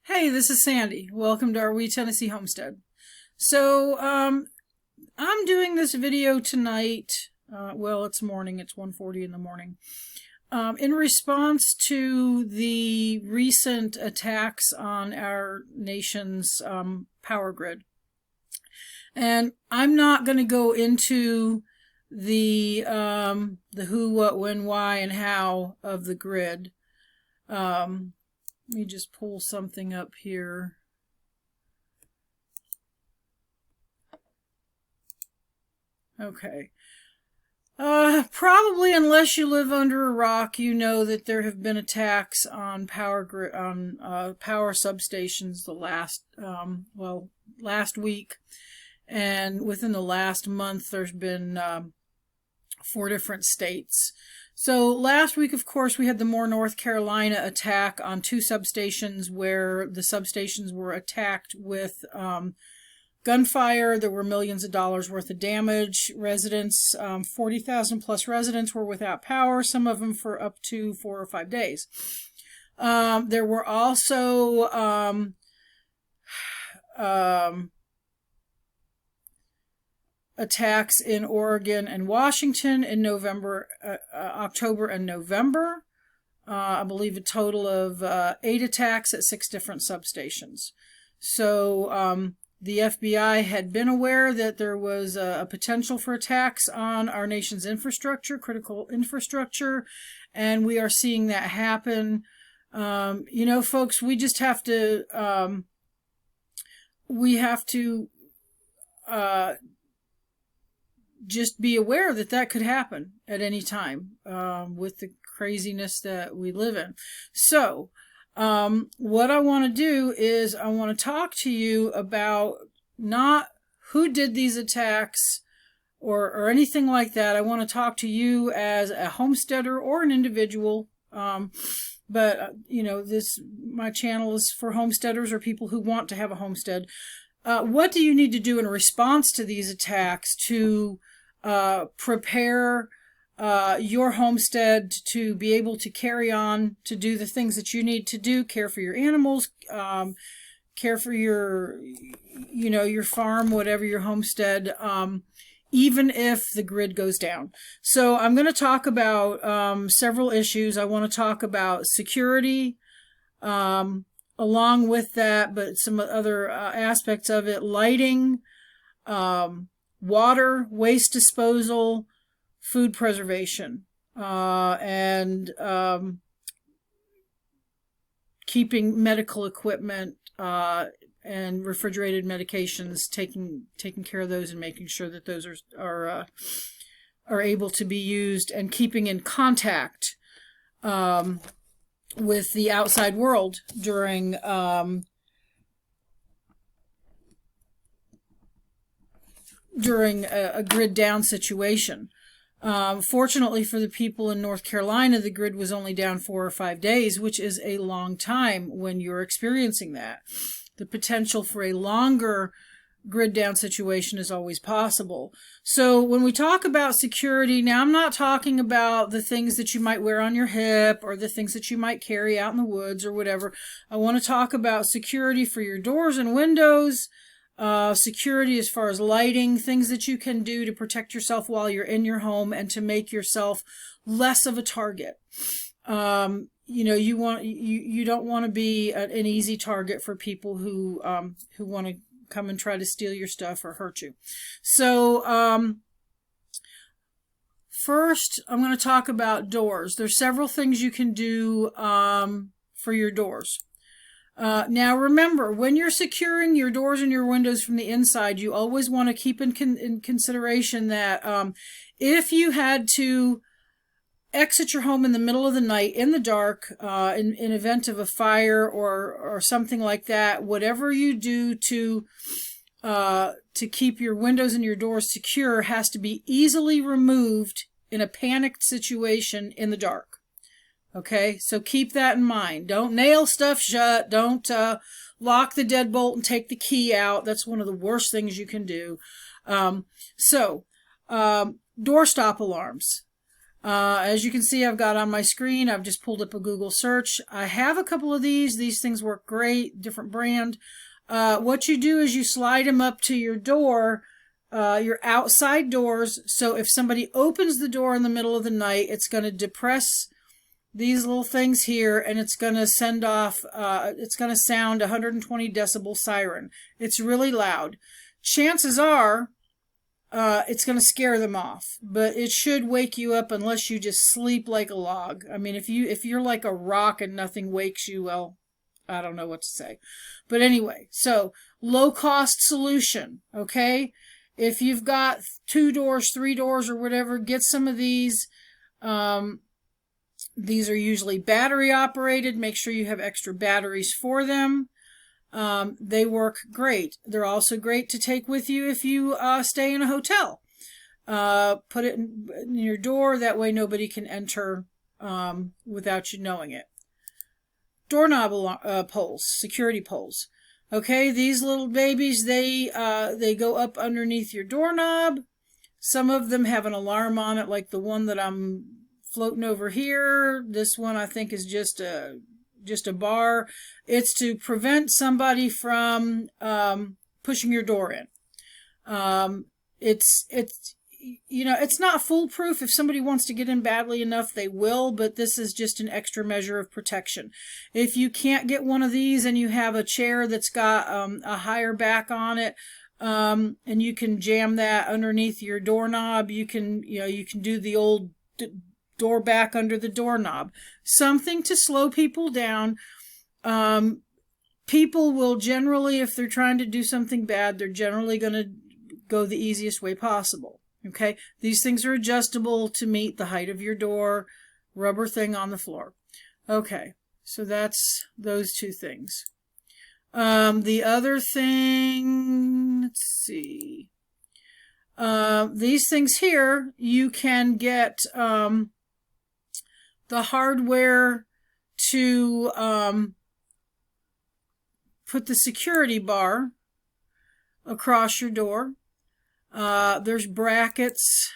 Hey, this is Sandy. Welcome to our wee Tennessee homestead. So, I'm doing this video tonight. Well, it's morning. It's 1:40 in the morning. In response to the recent attacks on our nation's power grid. And I'm not going to go into the who, what, when, why, and how of the grid. Let me just pull something up here. Okay. Probably unless you live under a rock, you know that there have been attacks on power substations the last week, and within the last month there's been 4 different states. So last week, of course, we had the Moore, North Carolina attack on 2 substations where the substations were attacked with gunfire. There were millions of dollars worth of damage. Residents, 40,000 plus residents were without power, some of them for up to 4 or 5 days. There were also attacks in Oregon and Washington in October and November. I believe a total of 8 attacks at 6 different substations. So the FBI had been aware that there was a potential for attacks on our nation's infrastructure, critical infrastructure, and we are seeing that happen. You know, folks, we just have to, just be aware that that could happen at any time with the craziness that we live in. So what I want to do is I want to talk to you about not who did these attacks or anything like that. I want to talk to you as a homesteader or an individual. But you know, my channel is for homesteaders or people who want to have a homestead. What do you need to do in response to these attacks to prepare your homestead to be able to carry on, to do the things that you need to do, care for your animals, care for your farm, whatever your homestead, even if the grid goes down. So I'm going to talk about several issues. I want to talk about security, along with that, but some other aspects of it: lighting, water, waste disposal, food preservation, and keeping medical equipment and refrigerated medications, taking care of those and making sure that those are able to be used, and keeping in contact with the outside world during a grid down situation. Fortunately for the people in North Carolina, the grid was only down 4 or 5 days, which is a long time when you're experiencing that. The potential for a longer grid down situation is always possible. So when we talk about security, now I'm not talking about the things that you might wear on your hip or the things that you might carry out in the woods or whatever. I want to talk about security for your doors and windows, security as far as lighting, things that you can do to protect yourself while you're in your home and to make yourself less of a target. You know, you don't want to be an easy target for people who want to come and try to steal your stuff or hurt you. So first, I'm going to talk about doors. There's several things you can do for your doors. Now remember, when you're securing your doors and your windows from the inside, you always want to keep in consideration that if you had to exit your home in the middle of the night in the dark, in event of a fire or something like that, whatever you do to keep your windows and your doors secure has to be easily removed in a panicked situation in the dark. Okay, so keep that in mind. Don't nail stuff shut. Don't lock the deadbolt and take the key out. That's one of the worst things you can do. Door stop alarms. As you can see, I've got on my screen, I've just pulled up a Google search. I have a couple of these. These things work great, different brand. What you do is you slide them up to your door, your outside doors. So if somebody opens the door in the middle of the night, it's going to depress these little things here, and it's going to send off, it's going to sound 120 decibel siren. It's really loud. Chances are, it's going to scare them off, but it should wake you up unless you just sleep like a log. I mean, if you're like a rock and nothing wakes you, well, I don't know what to say. But anyway, so low cost solution, okay? If you've got 2 doors, 3 doors, or whatever, get some of these. These are usually battery operated. Make sure you have extra batteries for them. They work great. They're also great to take with you if you stay in a hotel. Put it in your door. That way nobody can enter without you knowing it. Doorknob poles, security poles. Okay, these little babies, they go up underneath your doorknob. Some of them have an alarm on it, like the one that I'm floating over here. This one I think is just a bar. It's to prevent somebody from pushing your door in. It's you know, it's not foolproof. If somebody wants to get in badly enough, they will, but this is just an extra measure of protection. If you can't get one of these and you have a chair that's got a higher back on it, and you can jam that underneath your doorknob, you can do the old door back under the doorknob. Something to slow people down. People will generally, if they're trying to do something bad, they're generally going to go the easiest way possible. Okay, these things are adjustable to meet the height of your door, rubber thing on the floor. Okay, so that's those 2 things. The other thing, let's see. These things here, you can get the hardware to put the security bar across your door. There's brackets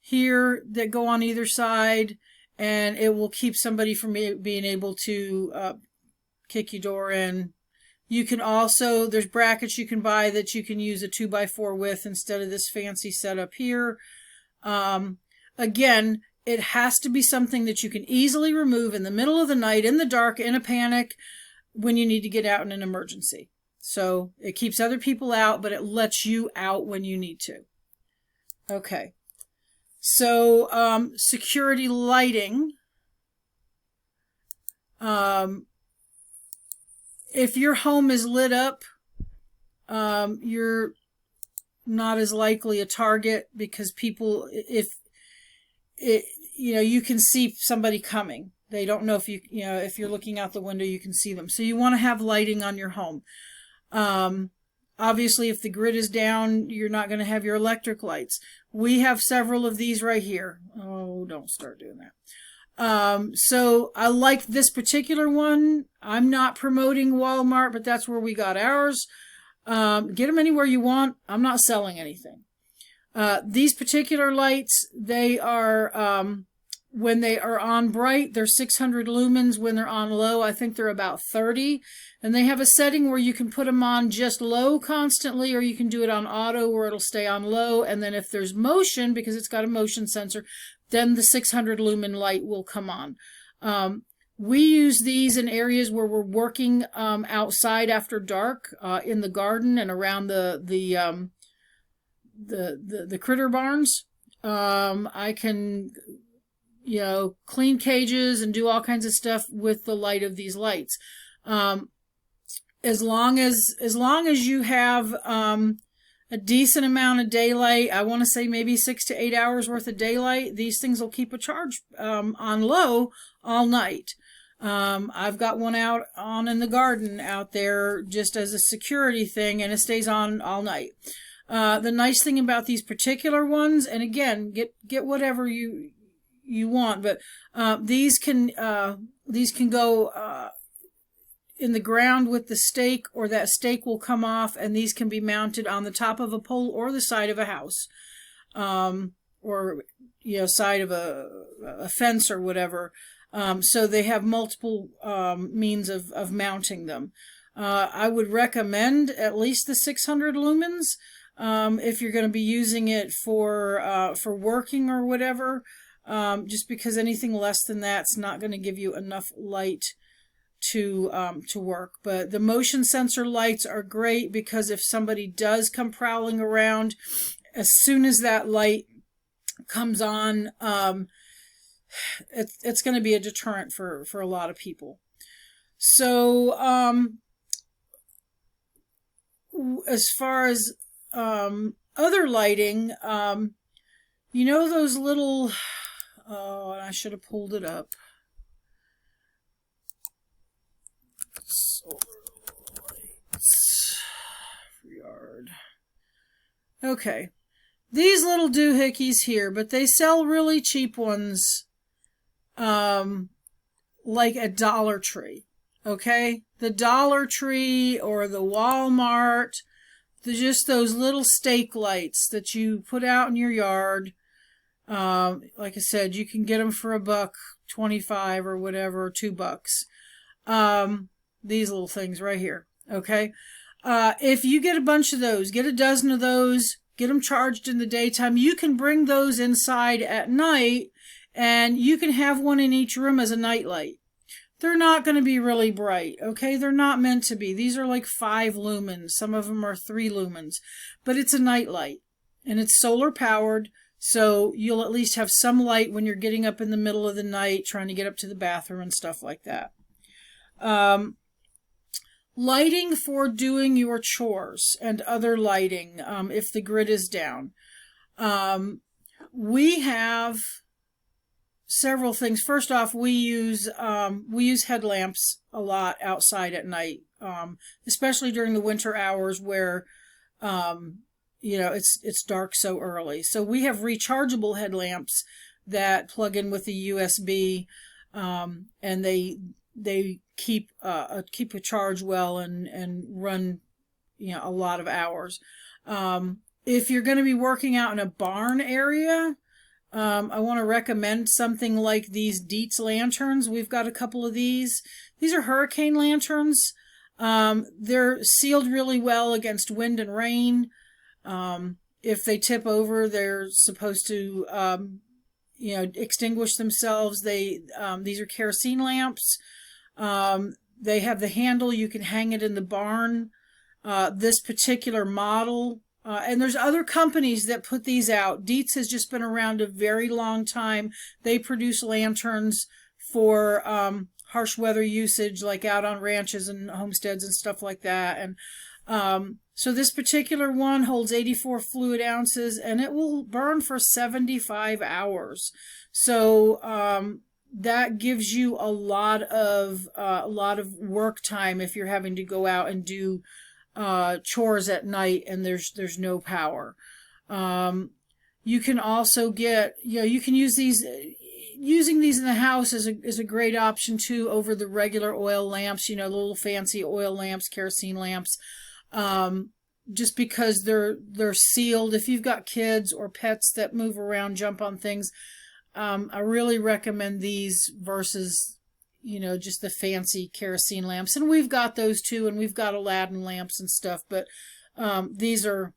here that go on either side, and it will keep somebody from being able to kick your door in. You can also, there's brackets you can buy that you can use a 2x4 with instead of this fancy setup here. Again, it has to be something that you can easily remove in the middle of the night, in the dark, in a panic, when you need to get out in an emergency. So it keeps other people out, but it lets you out when you need to. Okay. So security lighting. If your home is lit up, you're not as likely a target, because people, you can see somebody coming. They don't know if if you're looking out the window, you can see them. So you want to have lighting on your home. Obviously, if the grid is down, you're not going to have your electric lights. We have several of these right here. Oh, don't start doing that. So I like this particular one. I'm not promoting Walmart, but that's where we got ours. Get them anywhere you want. I'm not selling anything. These particular lights, they are, when they are on bright, they're 600 lumens. When they're on low, I think they're about 30. And they have a setting where you can put them on just low constantly, or you can do it on auto where it'll stay on low. And then if there's motion, because it's got a motion sensor, then the 600 lumen light will come on. We use these in areas where we're working outside after dark, in the garden and around the critter barns. I can clean cages and do all kinds of stuff with the light of these lights. As long as you have a decent amount of daylight, I want to say maybe 6 to 8 hours worth of daylight, these things will keep a charge on low all night. I've got one out on in the garden out there just as a security thing, and it stays on all night. The nice thing about these particular ones, and again, get whatever you want, but these can go in the ground with the stake, or that stake will come off, and these can be mounted on the top of a pole or the side of a house, or side of a fence or whatever. So they have multiple means of mounting them. I would recommend at least the 600 lumens if you're going to be using it for working or whatever. Just because anything less than that's not going to give you enough light to work. But the motion sensor lights are great because if somebody does come prowling around, as soon as that light comes on, it's going to be a deterrent for a lot of people. So as far as other lighting, those little, I should have pulled it up. Solar lights for yard. Okay. These little doohickeys here, but they sell really cheap ones, like at Dollar Tree. Okay? The Dollar Tree or the Walmart, just those little stake lights that you put out in your yard. Like I said, you can get them for $1.25 or whatever, or $2. These little things right here. Okay? If you get a bunch of those, get a dozen of those, get them charged in the daytime. You can bring those inside at night, and you can have one in each room as a night light. They're not going to be really bright, okay? They're not meant to be. These are like 5 lumens. Some of them are 3 lumens. But it's a night light, and it's solar powered, so you'll at least have some light when you're getting up in the middle of the night, trying to get up to the bathroom and stuff like that. Lighting for doing your chores and other lighting, if the grid is down. We have several things. First off, we use headlamps a lot outside at night, especially during the winter hours where it's dark so early. So we have rechargeable headlamps that plug in with the USB, and they keep a charge well and run a lot of hours. If you're going to be working out in a barn area, I want to recommend something like these Dietz lanterns. We've got a couple of these. These are hurricane lanterns. They're sealed really well against wind and rain. If they tip over, they're supposed to extinguish themselves. These are kerosene lamps. They have the handle. You can hang it in the barn. This particular model, and there's other companies that put these out. Dietz has just been around a very long time. They produce lanterns for harsh weather usage, like out on ranches and homesteads and stuff like that. And so this particular one holds 84 fluid ounces, and it will burn for 75 hours. So that gives you a lot of work time if you're having to go out and do chores at night and there's no power. You can also get, you can use these. Using these in the house is a great option too over the regular oil lamps. The little fancy oil lamps, kerosene lamps. Just because they're sealed. If you've got kids or pets that move around, jump on things, I really recommend these versus, just the fancy kerosene lamps. And we've got those too, and we've got Aladdin lamps and stuff, but these are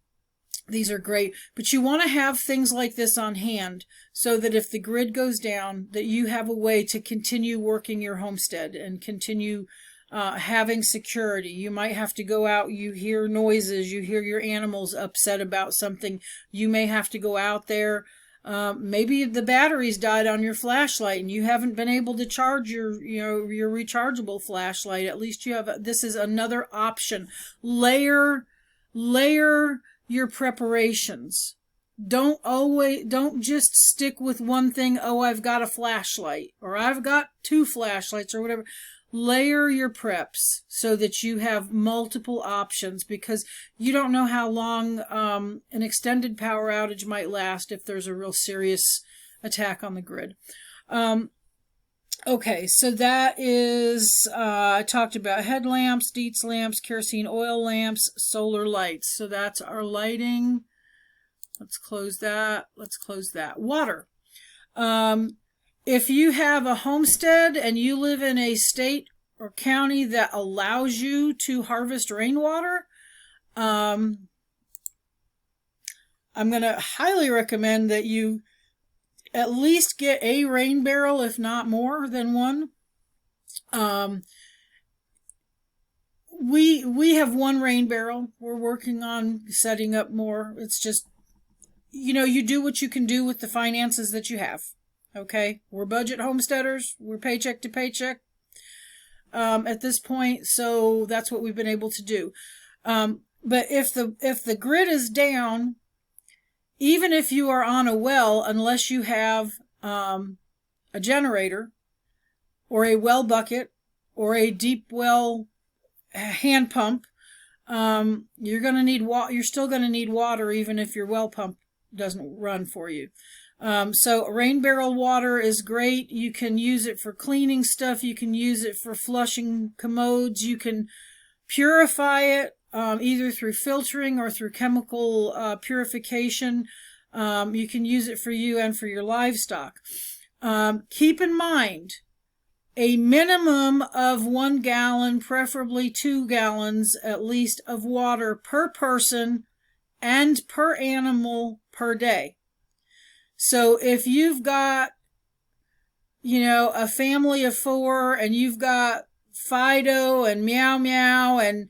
great. But you want to have things like this on hand so that if the grid goes down, that you have a way to continue working your homestead and continue having security. You might have to go out, you hear noises, you hear your animals upset about something. You may have to go out there. Maybe the batteries died on your flashlight and you haven't been able to charge your rechargeable flashlight. At least you have, this is another option. Layer your preparations. Don't just stick with one thing. Oh, I've got a flashlight, or I've got 2 flashlights, or whatever. Layer your preps so that you have multiple options, because you don't know how long an extended power outage might last if there's a real serious attack on the grid. Okay, so that is, I talked about headlamps, Dietz lamps, kerosene oil lamps, solar lights. So that's our lighting Let's close that. Let's close that. Water. If you have a homestead and you live in a state or county that allows you to harvest rainwater, I'm going to highly recommend that you at least get a rain barrel, if not more than one. We have one rain barrel. We're working on setting up more. It's just, you do what you can do with the finances that you have. Okay, we're budget homesteaders. We're paycheck to paycheck at this point, so that's what we've been able to do. But if the grid is down, even if you are on a well, unless you have a generator or a well bucket or a deep well hand pump, you're going to need you're still going to need water even if your well pump doesn't run for you. So rain barrel water is great. You can use it for cleaning stuff. You can use it for flushing commodes. You can purify it either through filtering or through chemical purification. You can use it for you and for your livestock. Keep in mind, a minimum of 1 gallon, preferably 2 gallons at least, of water per person and per animal per day. So if you've got, a family of 4 and you've got Fido and Meow Meow and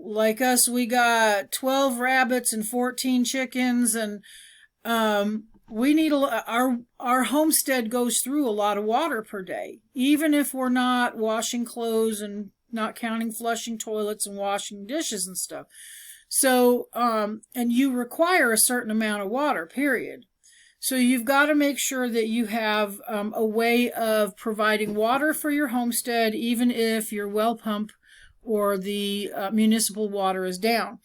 like us, we got 12 rabbits and 14 chickens, and we need our homestead goes through a lot of water per day, even if we're not washing clothes and not counting flushing toilets and washing dishes and stuff. So, and you require a certain amount of water, period. So you've got to make sure that you have a way of providing water for your homestead, even if your well pump or the municipal water is down.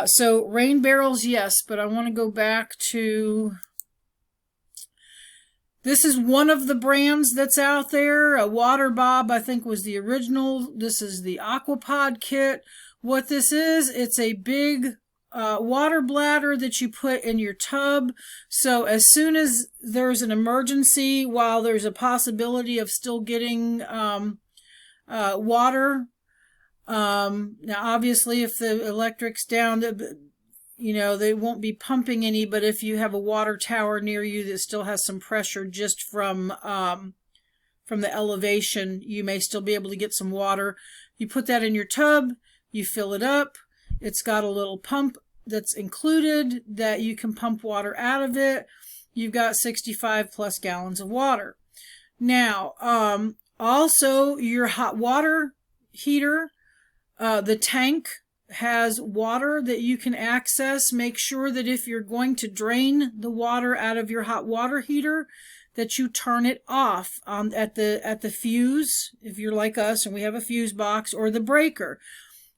So rain barrels, yes, but I want to go back to... This is one of the brands that's out there. A Water Bob, I think, was the original. This is the Aquapod kit. What this is, it's a big water bladder that you put in your tub. So as soon as there's an emergency, while there's a possibility of still getting water, now obviously if the electric's down, they won't be pumping any, but if you have a water tower near you that still has some pressure just from the elevation, you may still be able to get some water. You put that in your tub, you fill it up. It's got a little pump that's included that you can pump water out of it. You've got 65 plus gallons of water. Now, also your hot water heater, the tank has water that you can access. Make sure that if you're going to drain the water out of your hot water heater, that you turn it off at the fuse, if you're like us and we have a fuse box, or the breaker.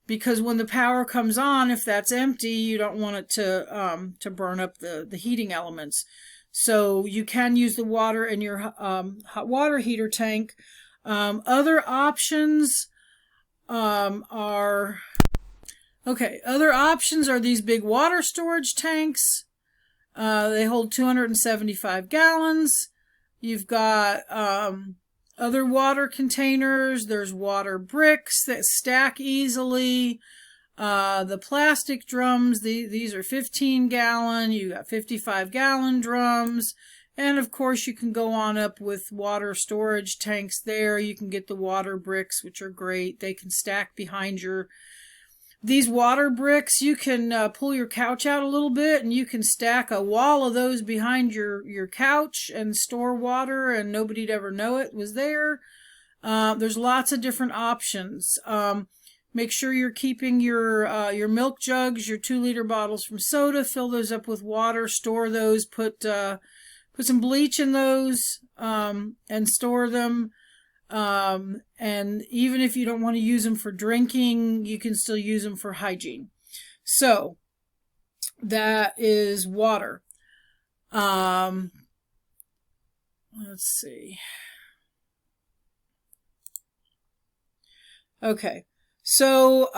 Because when the power comes on, if that's empty, you don't want it to burn up the heating elements. So you can use the water in your hot water heater tank. Other options are these big water storage tanks. They hold 275 gallons. You've got other water containers. There's water bricks that stack easily. The plastic drums, these are 15 gallon. You got 55 gallon drums. And of course you can go on up with water storage tanks there. You can get the water bricks, which are great. They can stack behind these water bricks. You can pull your couch out a little bit and you can stack a wall of those behind your couch and store water, and nobody'd ever know it was there. There's lots of different options. Make sure you're keeping your milk jugs, your 2-liter bottles from soda. Fill those up with water. Store those. Put some bleach in those and store them. And even if you don't want to use them for drinking, you can still use them for hygiene. So that is water. Let's see. Okay. So,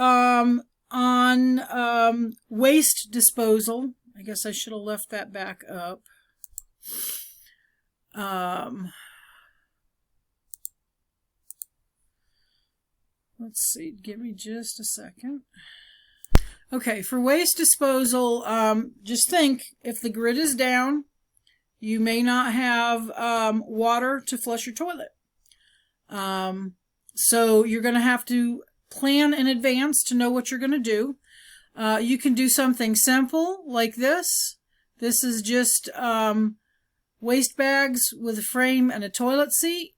on waste disposal. I guess I should have left that back up. Let's see, give me just a second. Okay, for waste disposal, just think, if the grid is down, you may not have water to flush your toilet. So you're going to have to plan in advance to know what you're going to do. You can do something simple like this. This is just waste bags with a frame and a toilet seat.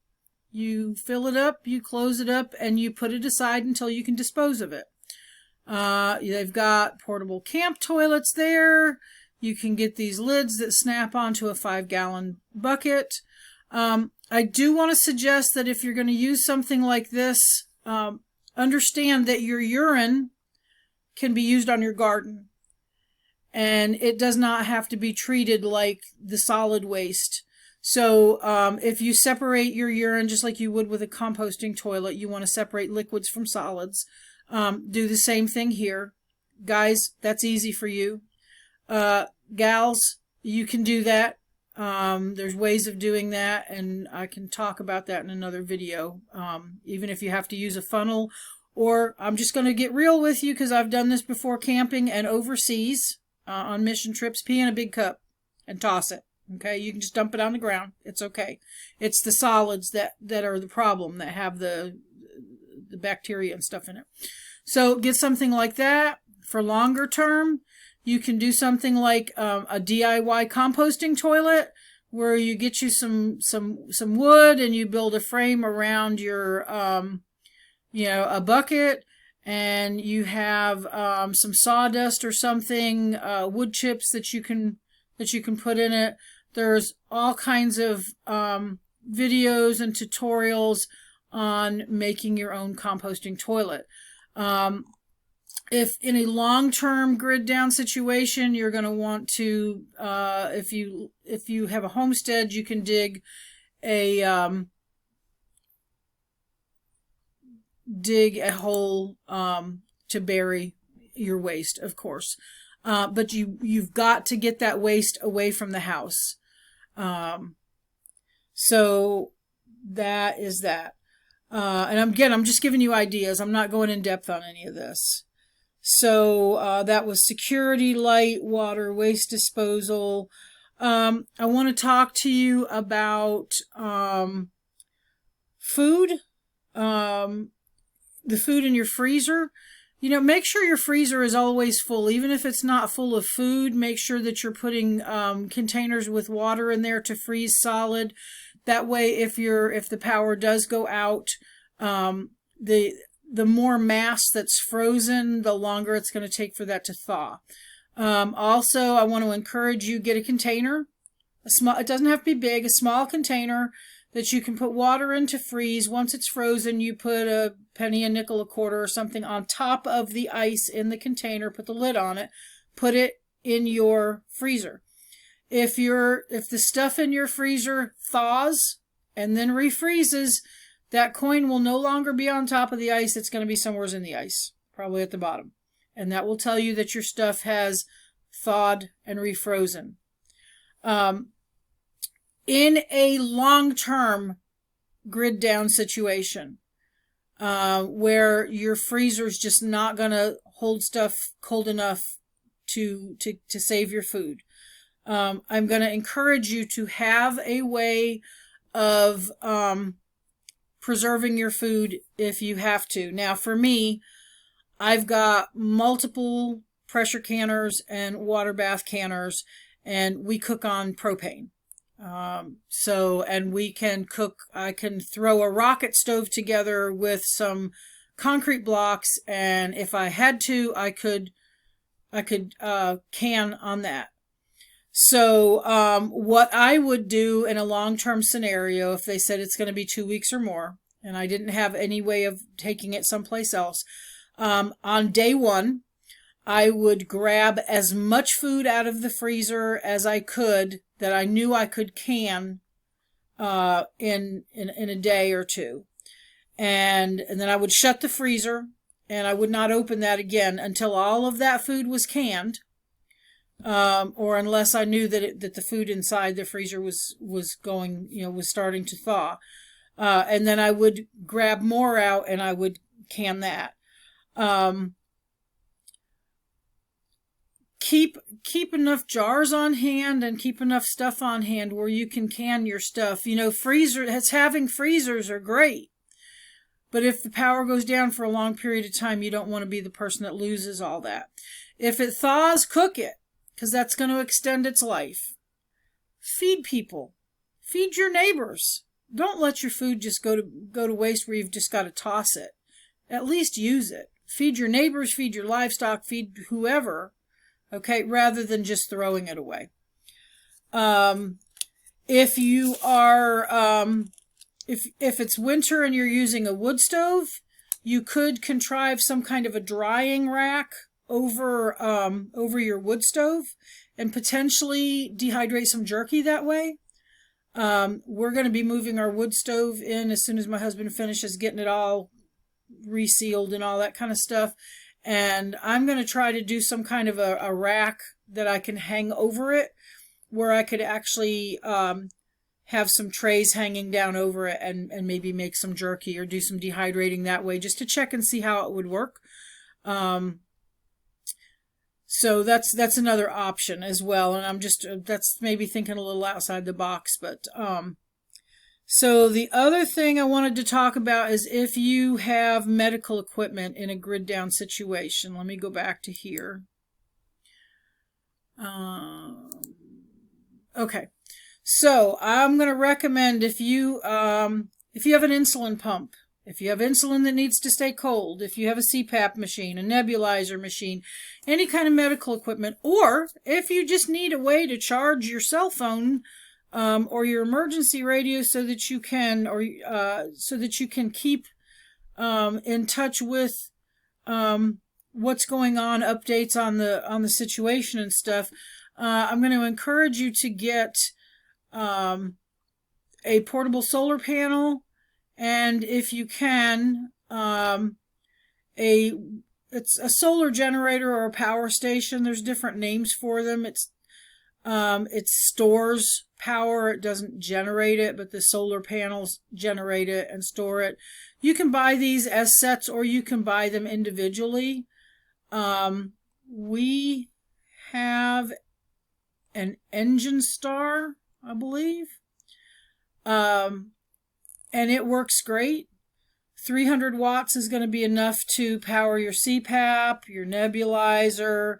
You fill it up, you close it up, and you put it aside until you can dispose of it. They've got portable camp toilets there. You can get these lids that snap onto a 5-gallon bucket. I do want to suggest that if you're going to use something like this, understand that your urine can be used on your garden. And it does not have to be treated like the solid waste. So if you separate your urine just like you would with a composting toilet, you want to separate liquids from solids. Do the same thing here. Guys, that's easy for you. Gals, you can do that. There's ways of doing that, and I can talk about that in another video. Even if you have to use a funnel, or I'm just going to get real with you because I've done this before camping and overseas on mission trips. Pee in a big cup and toss it. Okay, you can just dump it on the ground. It's okay. It's the solids that are the problem, that have the bacteria and stuff in it. So get something like that. For longer term, you can do something like a DIY composting toilet, where you get you some wood and you build a frame around your a bucket, and you have some sawdust or something, wood chips that you can put in it. There's all kinds of videos and tutorials on making your own composting toilet. If in a long-term grid down situation, you're going to want to, if you have a homestead, you can dig a hole to bury your waste, of course. But you've got to get that waste away from the house. So that is that. And I'm just giving you ideas. I'm not going in depth on any of this. So that was security, light, water, waste disposal. I want to talk to you about food. The food in your freezer. Make sure your freezer is always full. Even if it's not full of food, make sure that you're putting containers with water in there to freeze solid. That way, if the power does go out, the more mass that's frozen, the longer it's going to take for that to thaw. Also, I want to encourage you, get a container. It doesn't have to be big, a small container that you can put water in to freeze. Once it's frozen, you put a penny, a nickel, a quarter, or something on top of the ice in the container, put the lid on it, put it in your freezer. If the stuff in your freezer thaws and then refreezes, that coin will no longer be on top of the ice. It's going to be somewhere in the ice, probably at the bottom. And that will tell you that your stuff has thawed and refrozen. In a long-term grid down situation, where your freezer's just not going to hold stuff cold enough to save your food, I'm going to encourage you to have a way of preserving your food if you have to. Now, for me, I've got multiple pressure canners and water bath canners, and we cook on propane. And we can cook, I can throw a rocket stove together with some concrete blocks, and if I had to, I could can on that. So what I would do in a long-term scenario, if they said it's going to be 2 weeks or more, and I didn't have any way of taking it someplace else, on day one, I would grab as much food out of the freezer as I could that I knew I could can in a day or two. And then I would shut the freezer, and I would not open that again until all of that food was canned, or unless I knew that that the food inside the freezer was going, was starting to thaw. And then I would grab more out and I would can that. Keep enough jars on hand and keep enough stuff on hand where you can can your stuff. Having freezers are great. But if the power goes down for a long period of time, you don't want to be the person that loses all that. If it thaws, cook it, because that's going to extend its life. Feed people. Feed your neighbors. Don't let your food just go to waste where you've just got to toss it. At least use it. Feed your neighbors, feed your livestock, feed whoever, okay, rather than just throwing it away. If you are... If it's winter and you're using a wood stove, you could contrive some kind of a drying rack over your wood stove and potentially dehydrate some jerky that way. We're going to be moving our wood stove in as soon as my husband finishes getting it all resealed and all that kind of stuff. And I'm going to try to do some kind of a rack that I can hang over it, where I could actually have some trays hanging down over it and maybe make some jerky or do some dehydrating that way, just to check and see how it would work. So that's another option as well. And that's maybe thinking a little outside the box. But so the other thing I wanted to talk about is if you have medical equipment in a grid down situation. Let me go back to here. Okay. So I'm going to recommend if you have an insulin pump, if you have insulin that needs to stay cold, if you have a CPAP machine, a nebulizer machine, any kind of medical equipment, or if you just need a way to charge your cell phone or your emergency radio so that you can keep in touch with what's going on, updates on the situation and stuff. I'm going to encourage you to get a portable solar panel, and if you can, it's a solar generator or a power station. There's different names for them. It stores power. It doesn't generate it, but the solar panels generate it and store it. You can buy these as sets, or you can buy them individually. We have an Engine Star, I believe. And it works great. 300 watts is going to be enough to power your CPAP, your nebulizer.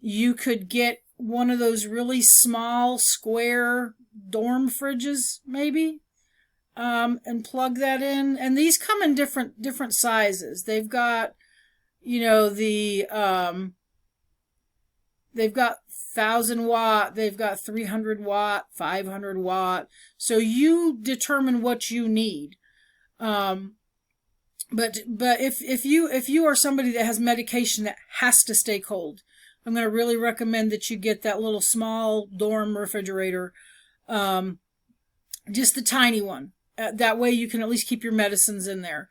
You could get one of those really small square dorm fridges, maybe, and plug that in. And these come in different sizes. They've got, they've got 1,000 watt, they've got 300 watt, 500 watt. So you determine what you need. But if you are somebody that has medication that has to stay cold, I'm going to really recommend that you get that little small dorm refrigerator, just the tiny one. That way you can at least keep your medicines in there.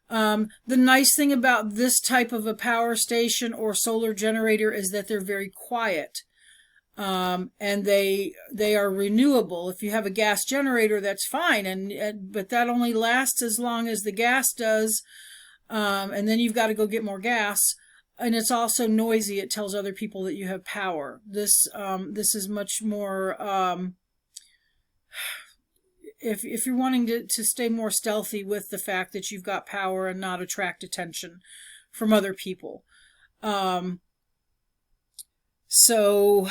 The nice thing about this type of a power station or solar generator is that they're very quiet. And they are renewable. If you have a gas generator, that's fine, but that only lasts as long as the gas does, and then you've got to go get more gas. And it's also noisy. It tells other people that you have power. This is much more. If you're wanting to stay more stealthy with the fact that you've got power and not attract attention from other people. So,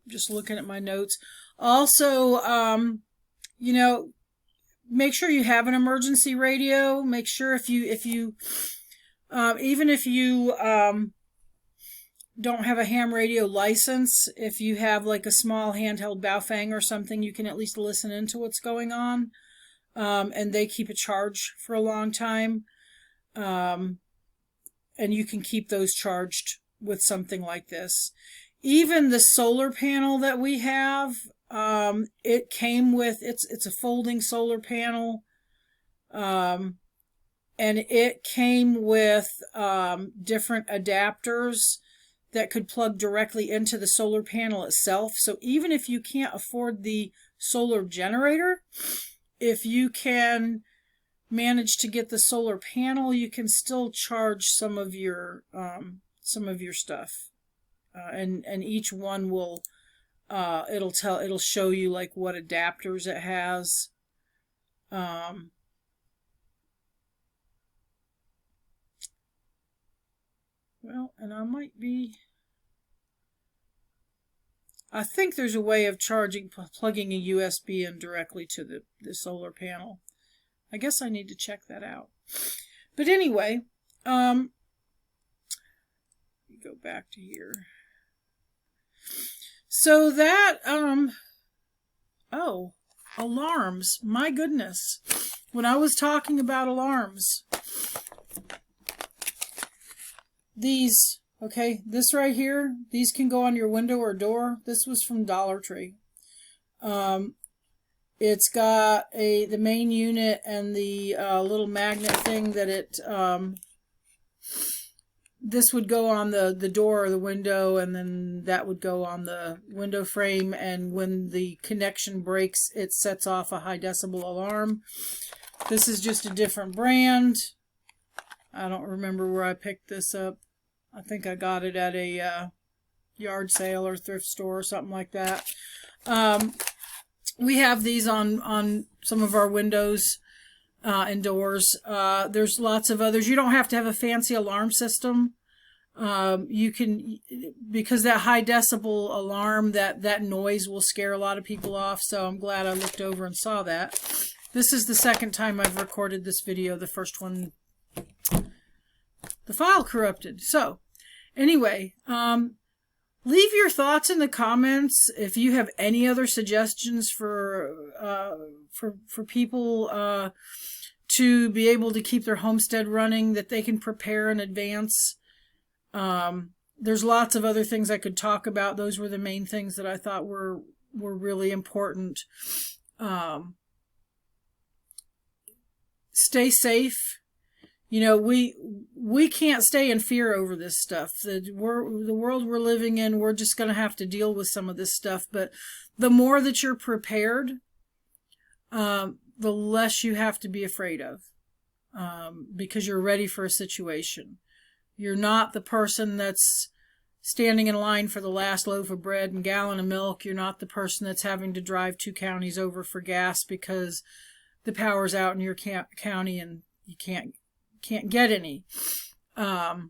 just looking at my notes. Also, make sure you have an emergency radio. Make sure if you even if you don't have a ham radio license, if you have like a small handheld Baofeng or something, you can at least listen into what's going on. And they keep a charge for a long time. And you can keep those charged with something like this. Even the solar panel that we have, it came with, it's a folding solar panel. and it came with different adapters that could plug directly into the solar panel itself. So even if you can't afford the solar generator, if you can manage to get the solar panel, you can still charge some of your stuff, and each one will it'll show you like what adapters it has. Well, and I think there's a way of plugging a USB in directly to the solar panel. I guess I need to check that out. But anyway, go back to here. So that, oh, alarms. My goodness. When I was talking about alarms, these, okay, this right here, these can go on your window or door. This was from Dollar Tree. It's got the main unit and the little magnet thing that it, this would go on the door or the window, and then that would go on the window frame, and when the connection breaks, it sets off a high decibel alarm. This is just a different brand. I don't remember where I picked this up. I think I got it at a yard sale or thrift store or something like that. We have these on some of our windows and doors. There's lots of others. You don't have to have a fancy alarm system. You can, because that high decibel alarm, that noise will scare a lot of people off. So I'm glad I looked over and saw that. This is the second time I've recorded this video. The first one, the file corrupted. So anyway, leave your thoughts in the comments if you have any other suggestions for people to be able to keep their homestead running, that they can prepare in advance. There's lots of other things I could talk about. Those were the main things that I thought were really important. Stay safe. You know, we can't stay in fear over this stuff. The world we're living in, we're just going to have to deal with some of this stuff. But the more that you're prepared, the less you have to be afraid of, because you're ready for a situation. You're not the person that's standing in line for the last loaf of bread and gallon of milk. You're not the person that's having to drive 2 counties over for gas because the power's out in your county and you can't get any. You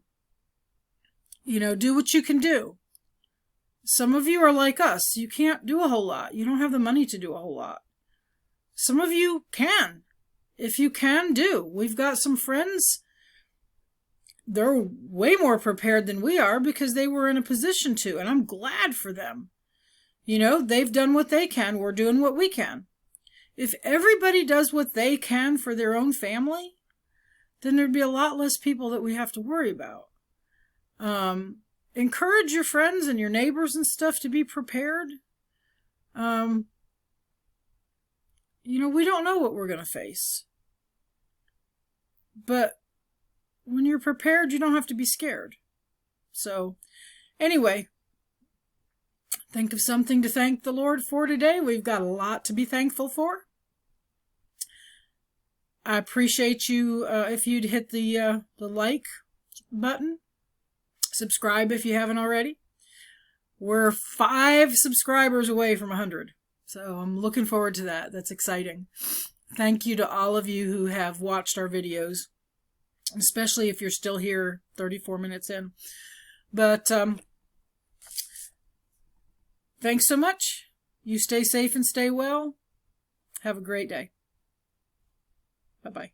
know, do what you can do. Some of you are like us. You can't do a whole lot. You don't have the money to do a whole lot. Some of you can. If you can, do. We've got some friends. They're way more prepared than we are because they were in a position to, and I'm glad for them. You know, they've done what they can. We're doing what we can. If everybody does what they can for their own family, then there'd be a lot less people that we have to worry about. Encourage your friends and your neighbors and stuff to be prepared. You know, we don't know what we're going to face. But when you're prepared, you don't have to be scared. So, anyway, think of something to thank the Lord for today. We've got a lot to be thankful for. I appreciate you if you'd hit the like button. Subscribe if you haven't already. We're 5 subscribers away from 100. So I'm looking forward to that. That's exciting. Thank you to all of you who have watched our videos, especially if you're still here 34 minutes in. But thanks so much. You stay safe and stay well. Have a great day. Bye-bye.